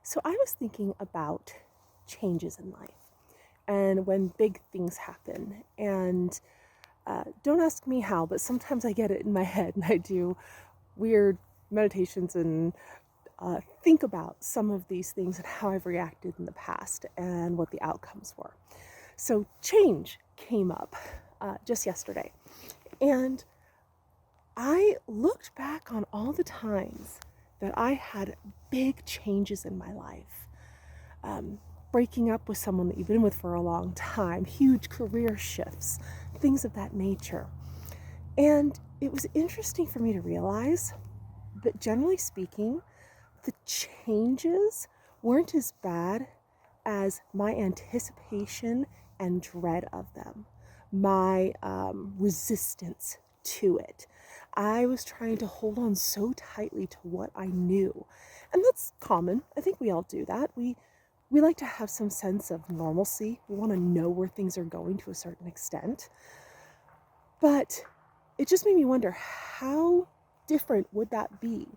So I was thinking about changes in life and when big things happen. And don't ask me how, but sometimes I get it in my head and I do weird meditations and think about some of these things and how I've reacted in the past and what the outcomes were. So change came up just yesterday. And I looked back on all the times that I had big changes in my life. Breaking up with someone that you've been with for a long time, huge career shifts, things of that nature. And it was interesting for me to realize that generally speaking, the changes weren't as bad as my anticipation and dread of them, my resistance to it. I was trying to hold on so tightly to what I knew. And that's common. I think we all do that. We like to have some sense of normalcy. We want to know where things are going to a certain extent. But it just made me wonder, how different would that be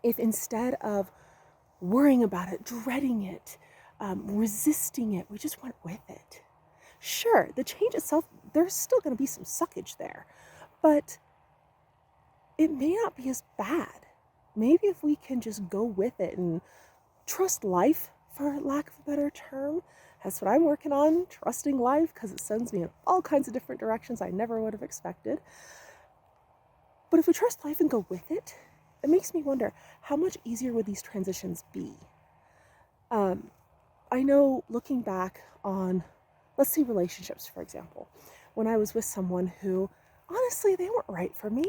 if instead of worrying about it, dreading it, resisting it, we just went with it? Sure, the change itself, there's still going to be some suckage there, but it may not be as bad. Maybe if we can just go with it and trust life, for lack of a better term. That's what I'm working on, trusting life, because it sends me in all kinds of different directions I never would have expected. But if we trust life and go with it, it makes me wonder, how much easier would these transitions be? I know, looking back on, let's say, relationships, for example, when I was with someone who, honestly, they weren't right for me,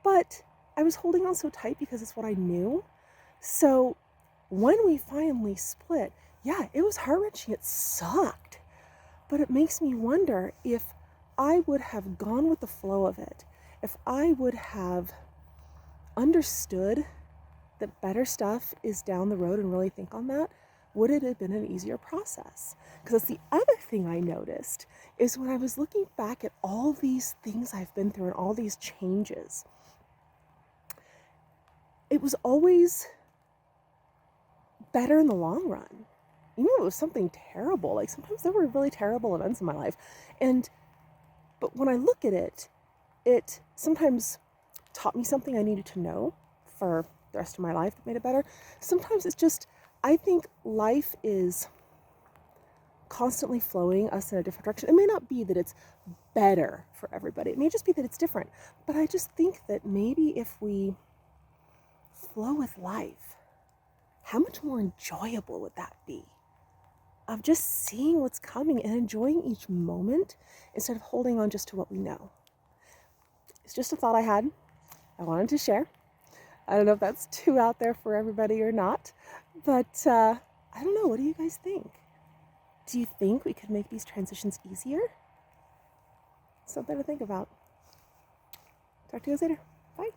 but I was holding on so tight because it's what I knew. So when we finally split, yeah, it was heart-wrenching. It sucked. But it makes me wonder if I would have gone with the flow of it, if I would have understood that better stuff is down the road and really think on that, would it have been an easier process? Because that's the other thing I noticed, is when I was looking back at all these things I've been through and all these changes, it was always better in the long run. Even if it was something terrible, like sometimes there were really terrible events in my life. But when I look at it, it sometimes taught me something I needed to know for the rest of my life that made it better. Sometimes it's just, I think life is constantly flowing us in a different direction. It may not be that it's better for everybody. It may just be that it's different. But I just think that maybe if we flow with life, how much more enjoyable would that be? Of just seeing what's coming and enjoying each moment instead of holding on just to what we know. It's just a thought I had. I wanted to share. I don't know if that's too out there for everybody or not, but I don't know. What do you guys think? Do you think we could make these transitions easier? Something to think about. Talk to you guys later. Bye.